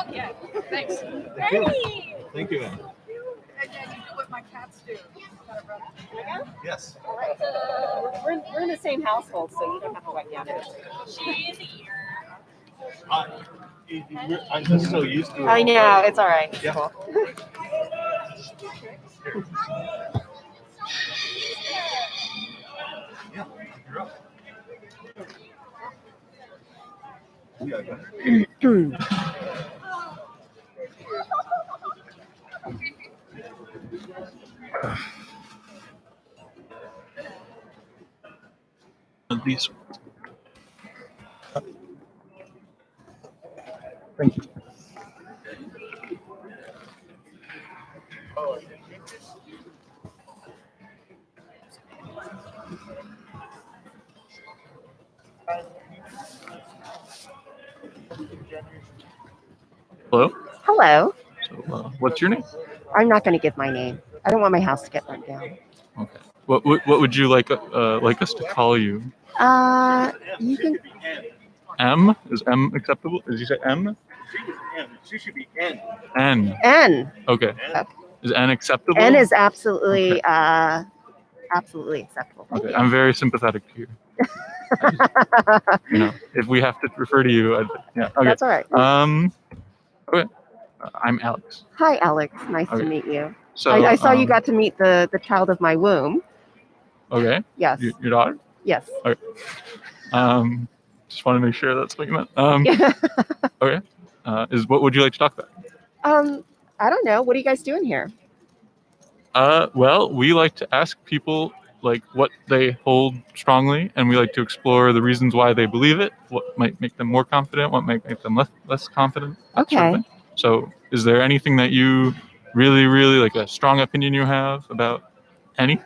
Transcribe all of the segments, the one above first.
Okay, thanks. Hey! Thank you. And you do what my cats do. Yes. All right. We're in the same household, so you don't have to wipe down it. She's here. I'm just so used to it. I know, it's all right. Yeah. Cool. Yeah, you're up. Yeah, go ahead. These. Thank you. Hello. Hello. So, what's your name? I'm not going to give my name. I don't want my house to get burnt down. Okay. What would you like us to call you? You can. M? Is M acceptable? Did you say M? She should be N. N. N. Okay. Is N acceptable? N is absolutely, absolutely acceptable. Okay. I'm very sympathetic to you. If we have to refer to you, yeah. Okay. That's all right. Okay. I'm Alex. Hi, Alex. Nice Okay. to meet you. So I saw you got to meet the child of my womb. Okay. Yes. Your daughter? Yes. Okay. Just want to make sure that's what you meant. Okay. What would you like to talk about? I don't know. What are you guys doing here? Well, we like to ask people like what they hold strongly, and we like to explore the reasons why they believe it, what might make them more confident, what might make them less confident. That sort of thing. So, is there anything that you really, like a strong opinion you have about any?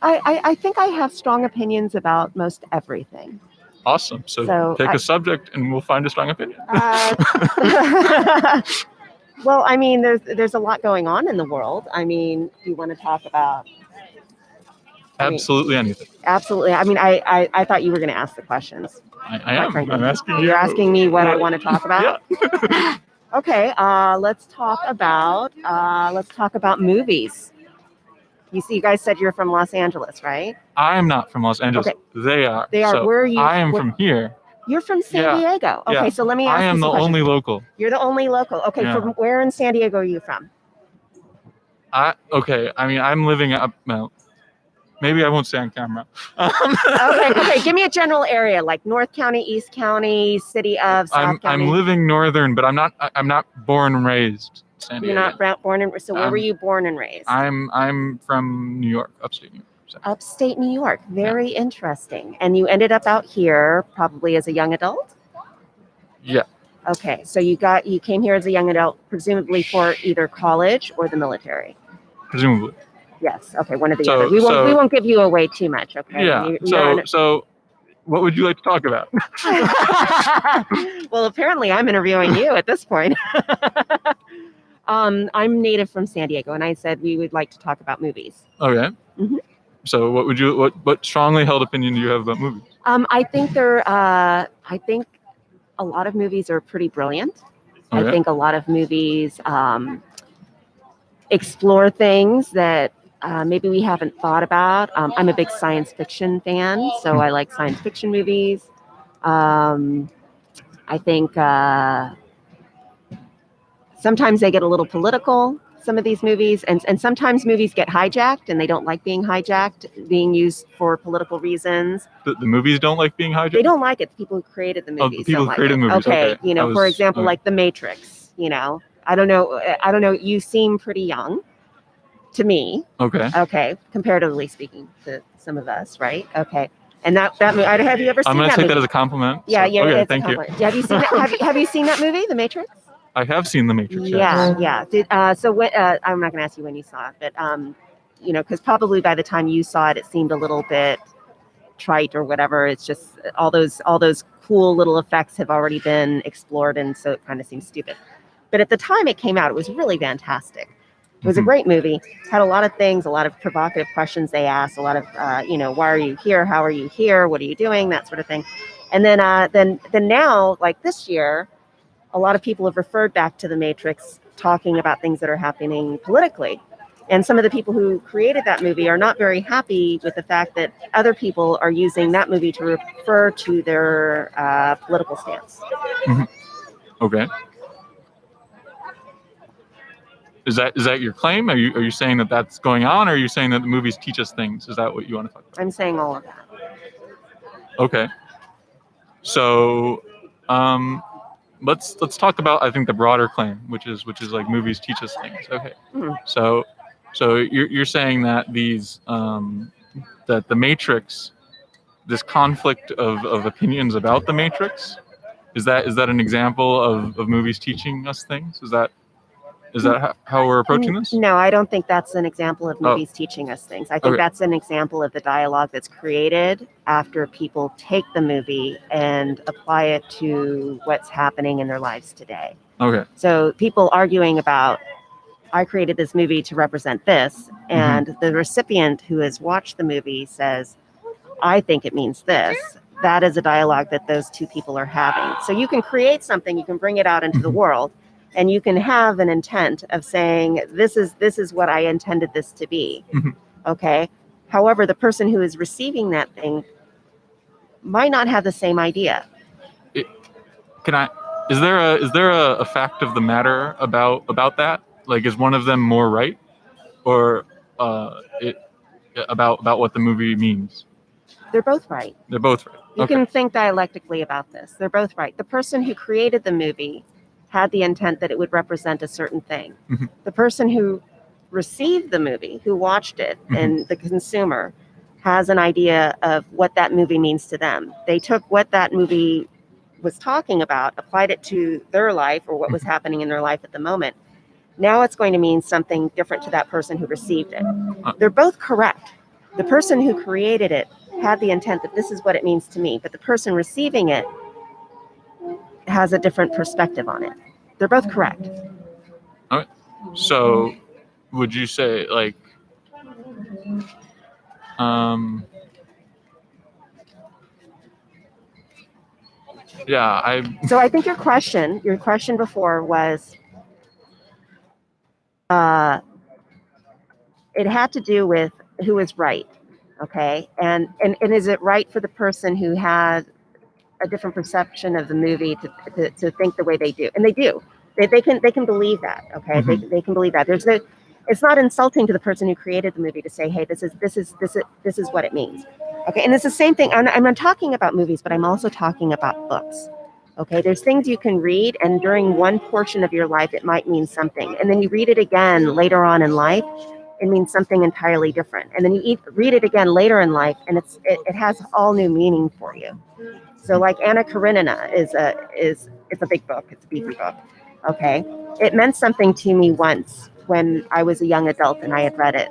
I think I have strong opinions about most everything. Awesome. So pick a subject and we'll find a strong opinion. Well, I mean, there's a lot going on in the world. I mean, do you want to talk about? Absolutely anything. Absolutely. I mean, I thought you were going to ask the questions. I am. I'm asking you. You're asking me what I want to talk about? Yeah. Okay. Let's talk about movies. You guys said you're from Los Angeles, right? I am not from Los Angeles. Okay. They are. They are. So where are you? I am from here. You're from San Diego. Okay, Yeah. so let me ask you I am the some questions. only local. You're the only local. Okay, Yeah. from where in San Diego are you from? Okay. I mean, I'm living up. Well, maybe I won't say on camera. Okay. Give me a general area, like North County, East County, City of South County. I'm living northern, but I'm not born and raised in San Diego. You're not born and so where were you born and raised? I'm from New York, upstate New York. So. Upstate New York. Very interesting. And you ended up out here probably as a young adult? Yeah. Okay, so you came here as a young adult, presumably for either college or the military. Presumably. Yes. Okay. One of the other. We won't give you away too much. Okay. Yeah. So, what would you like to talk about? Well, apparently, I'm interviewing you at this point. I'm native from San Diego, and I said we would like to talk about movies. Okay. Mm-hmm. So, what strongly held opinion do you have about movies? I think I think a lot of movies are pretty brilliant. Okay. I think a lot of movies explore things that maybe we haven't thought about. I'm a big science fiction fan, so I like science fiction movies. I think sometimes they get a little political, some of these movies, and sometimes movies get hijacked and they don't like being hijacked, being used for political reasons. The movies don't like being hijacked? They don't like it. The people who created the movies. Oh, the people who created the movies. Okay, for example, like The Matrix, I don't know. You seem pretty young to me. Okay. Comparatively speaking to some of us, right? Okay. And that movie, have you ever seen that movie? I'm going to take that as a compliment. Yeah. Okay, thank you. Have you seen that? Have you seen that movie, The Matrix? I have seen The Matrix. Yeah. Yes. So I'm not going to ask you when you saw it, but because probably by the time you saw it, it seemed a little bit trite or whatever. It's just all those cool little effects have already been explored, and so it kind of seems stupid. But at the time it came out, it was really fantastic. It was a great movie. Had a lot of things, a lot of provocative questions they asked, a lot of, why are you here? How are you here? What are you doing? That sort of thing. And then now, like this year, a lot of people have referred back to The Matrix, talking about things that are happening politically. And some of the people who created that movie are not very happy with the fact that other people are using that movie to refer to their political stance. Okay. Is that your claim? Are you saying that that's going on, or are you saying that the movies teach us things? Is that what you want to talk about? I'm saying all of that. Okay. So, let's talk about, I think, the broader claim, which is like movies teach us things. Okay. So you're saying that that the Matrix, this conflict of opinions about the Matrix, is that an example of movies teaching us things? Is that how we're approaching this? No, I don't think that's an example of movies teaching us things. I think that's an example of the dialogue that's created after people take the movie and apply it to what's happening in their lives today. Okay. So people arguing about, I created this movie to represent this, and the recipient who has watched the movie says, I think it means this. That is a dialogue that those two people are having. So you can create something, you can bring it out into the world, and you can have an intent of saying, this is what I intended this to be. Okay. However, the person who is receiving that thing might not have the same idea. Is there a fact of the matter about that? Like, is one of them more right, or about what the movie means? They're both right. They're both right. You can think dialectically about this. They're both right. The person who created the movie had the intent that it would represent a certain thing. The person who received the movie, who watched it, and the consumer has an idea of what that movie means to them. They took what that movie was talking about, applied it to their life or what was happening in their life at the moment. Now it's going to mean something different to that person who received it. They're both correct. The person who created it had the intent that this is what it means to me, but the person receiving it has a different perspective on it. They're both correct. All right. So would you say, like, So I think your question before was, it had to do with who is right. Okay. And is it right for the person who has a different perception of the movie to think the way they do? And they do. They can believe that. Okay. They can believe that. It's not insulting to the person who created the movie to say, hey, this is what it means. Okay. And it's the same thing. I'm not talking about movies, but I'm also talking about books. Okay. There's things you can read, and during one portion of your life, it might mean something. And then you read it again later on in life, it means something entirely different. And then you read it again later in life, and it has all new meaning for you. So like Anna Karenina it's a big book. It's a beefy book. Okay. It meant something to me once when I was a young adult and I had read it.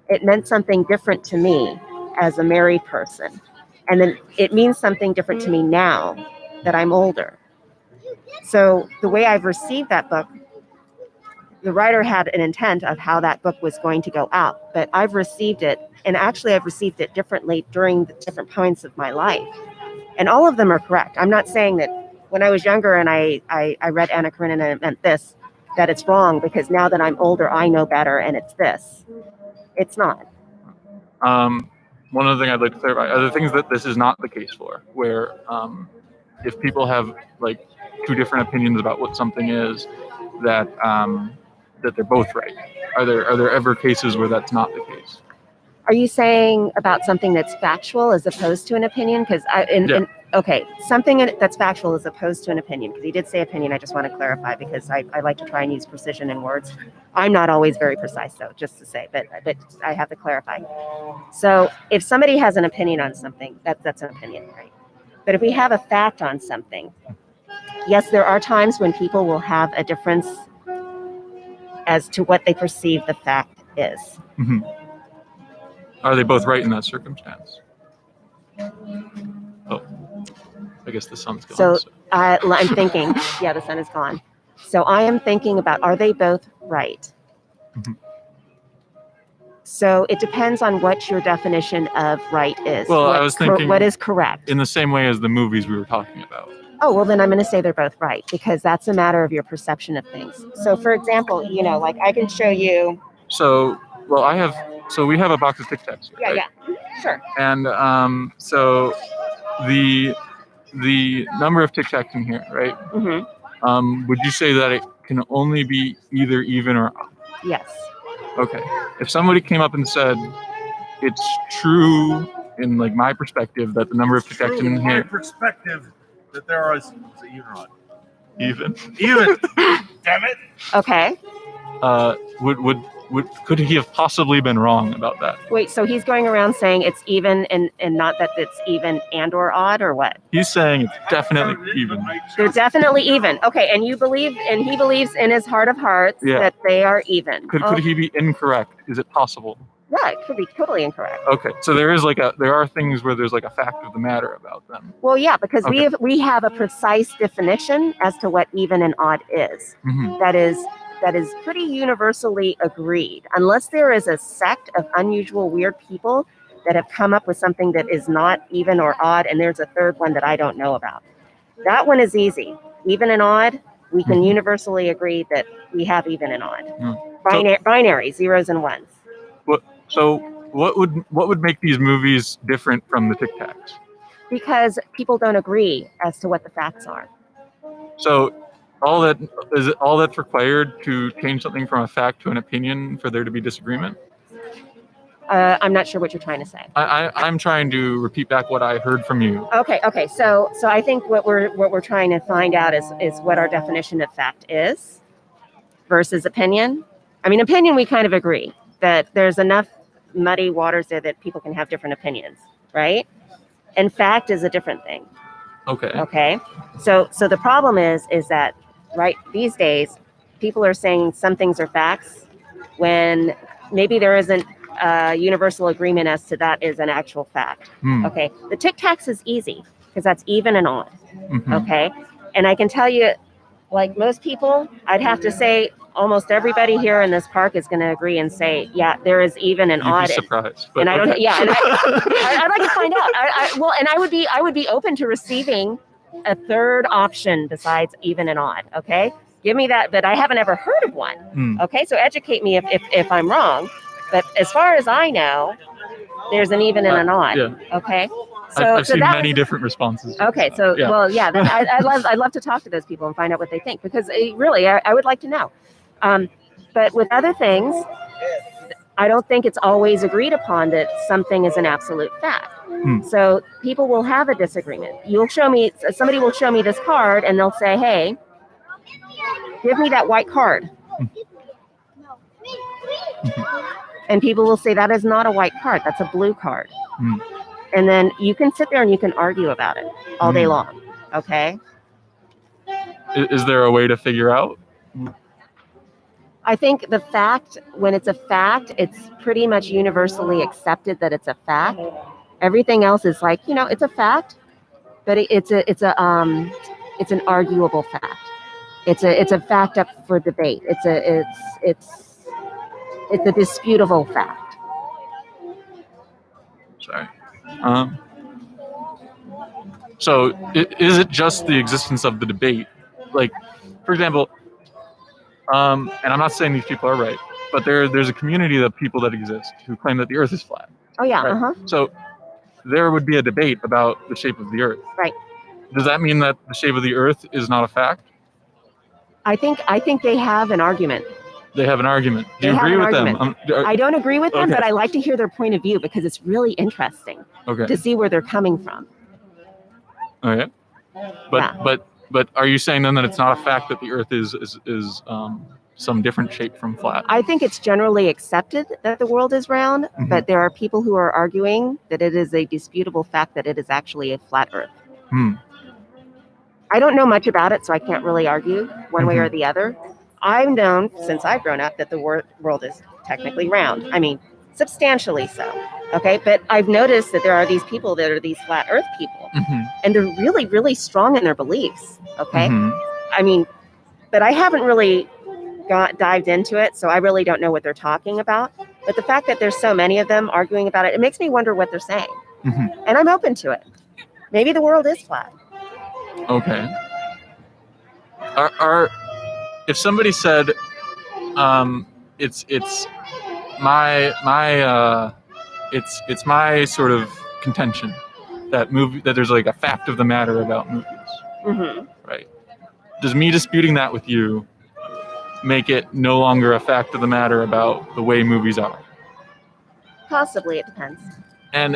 It meant something different to me as a married person. And then it means something different to me now that I'm older. So the way I've received that book, the writer had an intent of how that book was going to go out, but I've received it, and actually I've received it differently during the different points of my life. And all of them are correct. I'm not saying that when I was younger and I read Anna Karenina and it meant this, that it's wrong, because now that I'm older, I know better and it's this. It's not. One other thing I'd like to clarify are the things that this is not the case for, where if people have like two different opinions about what something is, that they're both right. Are there ever cases where that's not the case? Are you saying about something that's factual as opposed to an opinion? Because something that's factual as opposed to an opinion. Because he did say opinion. I just want to clarify, because I like to try and use precision in words. I'm not always very precise, though, just to say, but I have to clarify. So if somebody has an opinion on something, that's an opinion, right? But if we have a fact on something, yes, there are times when people will have a difference as to what they perceive the fact is. Mm-hmm. Are they both right in that circumstance? Oh, I guess the sun's gone. So I'm thinking, yeah, the sun is gone. So I am thinking about, are they both right? Mm-hmm. So it depends on what your definition of right is. Well, I was thinking what is correct. in the same way as the movies we were talking about. Oh, well, then I'm going to say they're both right because that's a matter of your perception of things. So, for example, like I can show you. So, we have a box of Tic Tacs here, right? Yeah, sure. And so the number of Tic Tacs in here, right? Mm-hmm. Would you say that it can only be either even or odd? Yes. Okay. If somebody came up and said it's true in like my perspective that the number of Tic Tacs in my here perspective that there are even or odd? even Damn it. Okay. could he have possibly been wrong about that? Wait, so he's going around saying it's even and not that it's even and or odd or what? He's saying it's definitely even. They're definitely even. Okay, and he believes in his heart of hearts that they are even. Could he be incorrect? Is it possible? Yeah, it could be totally incorrect. Okay, so there are things where there's like a fact of the matter about them. Well, yeah, because we have a precise definition as to what even and odd is. Mm-hmm. That is pretty universally agreed, unless there is a sect of unusual, weird people that have come up with something that is not even or odd, and there's a third one that I don't know about. That one is easy. Even and odd, we can universally agree that we have even and odd. Binary, zeros and ones. So what would make these movies different from the Tic Tacs? Because people don't agree as to what the facts are. So all that's required to change something from a fact to an opinion for there to be disagreement? I'm not sure what you're trying to say. I'm trying to repeat back what I heard from you. Okay. So I think what we're trying to find out is what our definition of fact is versus opinion. I mean, opinion, we kind of agree that there's enough muddy waters there that people can have different opinions, right? And fact is a different thing. Okay. So the problem is that right these days people are saying some things are facts when maybe there isn't universal agreement as to that is an actual fact. Okay. The Tic Tacs is easy because that's even and odd. Mm-hmm. Okay. And I can tell you, like most people, I'd have to say almost everybody here in this park is going to agree and say, yeah, there is even and odd. You'd be surprised. And I don't. Yeah. And I'd like to find out. And I would be open to receiving a third option besides even and odd. Okay. Give me that. But I haven't ever heard of one. Okay. So educate me if I'm wrong. But as far as I know, there's an even and an odd. Yeah. Okay. So I've seen many different responses. Okay. So yeah. Well, yeah. I'd love to talk to those people and find out what they think because really, I would like to know. But with other things, I don't think it's always agreed upon that something is an absolute fact. So people will have a disagreement. Somebody will show me this card and they'll say, hey, give me that white card. And people will say that is not a white card. That's a blue card. And then you can sit there and you can argue about it all day long. Okay. Is there a way to figure out? I think the fact, when it's a fact, it's pretty much universally accepted that it's a fact. Everything else is like, it's a fact, but it's an arguable fact. It's a fact up for debate. It's a disputable fact. Sorry. So is it just the existence of the debate? Like, for example, and I'm not saying these people are right, but there's a community of people that exist who claim that the Earth is flat. Oh yeah. Right? So there would be a debate about the shape of the Earth. Right. Does that mean that the shape of the Earth is not a fact? I think they have an argument. They have an argument. Do you agree with them? I don't agree with them, but I like to hear their point of view because it's really interesting to see where they're coming from. Okay. But are you saying then that it's not a fact that the Earth is some different shape from flat? I think it's generally accepted that the world is round, but there are people who are arguing that it is a disputable fact that it is actually a flat Earth. I don't know much about it, so I can't really argue one way or the other. I've known since I've grown up that the world is technically round. I mean, substantially so. Okay, but I've noticed that there are these people that are these flat Earth people, and they're really, really strong in their beliefs. Okay, I mean, but I haven't really dived into it, so I really don't know what they're talking about. But the fact that there's so many of them arguing about it, it makes me wonder what they're saying. Mm-hmm. And I'm open to it. Maybe the world is flat. Okay. If somebody said, it's my sort of contention that there's like a fact of the matter about movies, Mm-hmm. right? Does me disputing that with you make it no longer a fact of the matter about the way movies are? Possibly, it depends. And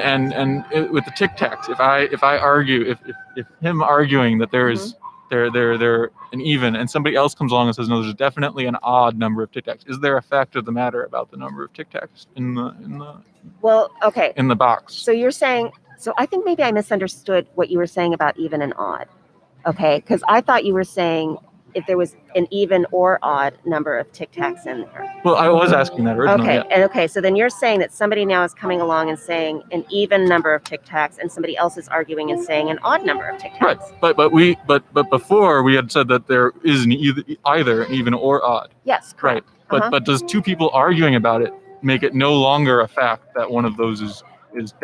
with the Tic Tacs, if I argue, if him arguing that there is they're an even, and somebody else comes along and says no, there's definitely an odd number of Tic Tacs, is there a fact of the matter about the number of Tic Tacs in the box? So you're saying, so I think maybe I misunderstood what you were saying about even and odd. Okay, because I thought you were saying if there was an even or odd number of Tic Tacs in there. Well, I was asking that originally. Okay, Yeah. and okay, so then you're saying that somebody now is coming along and saying an even number of Tic Tacs, and somebody else is arguing and saying an odd number of Tic Tacs. Right, but before we had said that there is either an even or odd. Yes, correct. Right, but does two people arguing about it make it no longer a fact that one of those is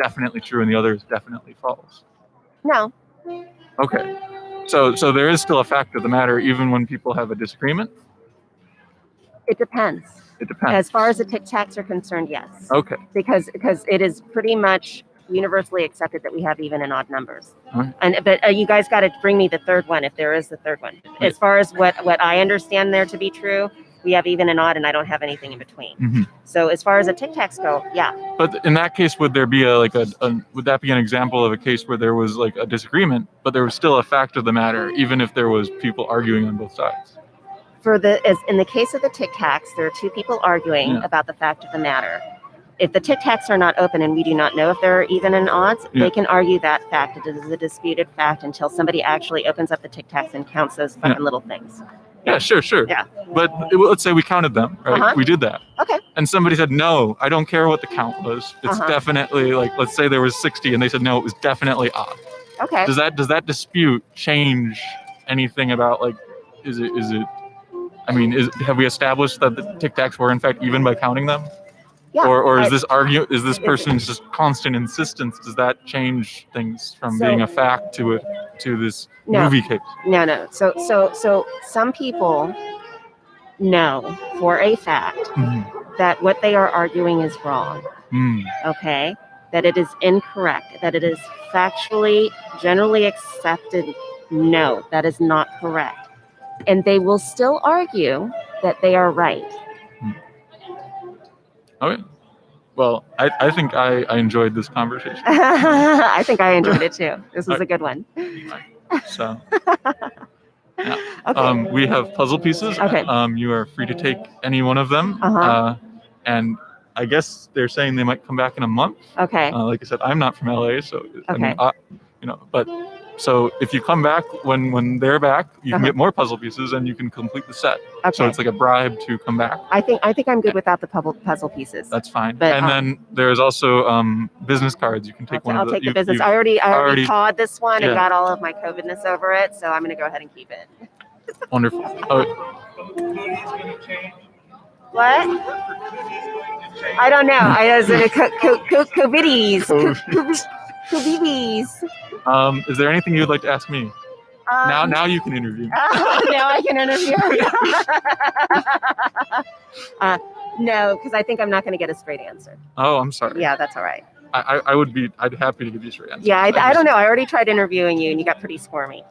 definitely true and the other is definitely false? No. Okay. So there is still a fact of the matter even when people have a disagreement? It depends. It depends. As far as the Tic Tacs are concerned, yes. Okay. Because it is pretty much universally accepted that we have even and odd numbers. Right. But you guys got to bring me the third one if there is the third one. Right. As far as what I understand there to be true, we have even and odd, and I don't have anything in between. Mm-hmm. So as far as the Tic Tacs go, yeah. But in that case, would there be would that be an example of a case where there was like a disagreement, but there was still a fact of the matter, even if there was people arguing on both sides? As in the case of the Tic Tacs, there are two people arguing about the fact of the matter. If the Tic Tacs are not open and we do not know if there are even and odds, they can argue that fact. It is a disputed fact until somebody actually opens up the Tic Tacs and counts those fucking little things. Yeah, sure. Yeah. But let's say we counted them, right? Uh-huh. We did that. Okay. And somebody said, no, I don't care what the count was. It's definitely let's say there was 60 and they said, no, it was definitely odd. Okay. Does that dispute change anything about is it, have we established that the Tic Tacs were in fact even by counting them? Yeah. Or is this person's just constant insistence, does that change things from being a fact to this movie case? No. So some people know for a fact that what they are arguing is wrong. Okay? That it is incorrect, that it is factually, generally accepted. No, that is not correct. And they will still argue that they are right. Okay. Well, I think I enjoyed this conversation. I think I enjoyed it too. This was a good one. So, yeah. Okay. We have puzzle pieces. Okay. You are free to take any one of them. And I guess they're saying they might come back in a month. Okay. Like I said, I'm not from LA, so Okay. but so if you come back when they're back, you can get more puzzle pieces and you can complete the set. Okay. So it's like a bribe to come back. I think I'm good without the puzzle pieces. That's fine. But, and then there's also business cards. You can take I'll take the business. I already pawed this one and got all of my COVIDness over it, so I'm going to go ahead and keep it. Wonderful. What? I don't know. I was in a COVIDies. Is there anything you'd like to ask me? Now you can interview. Now I can interview. No, because I think I'm not going to get a straight answer. Oh, I'm sorry. Yeah, that's all right. I'd be happy to give you a straight answer. Yeah, I don't know. I already tried interviewing you, and you got pretty squirmy.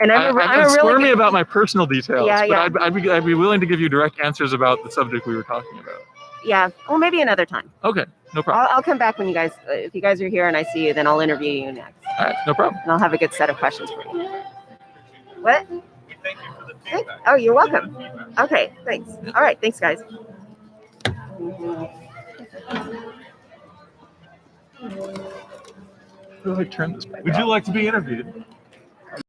And I'm squirmy about my personal details, Yeah. but I'd be willing to give you direct answers about the subject we were talking about. Yeah, well, maybe another time. Okay, no problem. I'll come back when you guys, if you guys are here and I see you, then I'll interview you next. All right, no problem. And I'll have a good set of questions for you. What? Thank you for the feedback. Oh, you're welcome. Okay, thanks. All right, thanks, guys. How do I turn this back Would you on? like to be interviewed?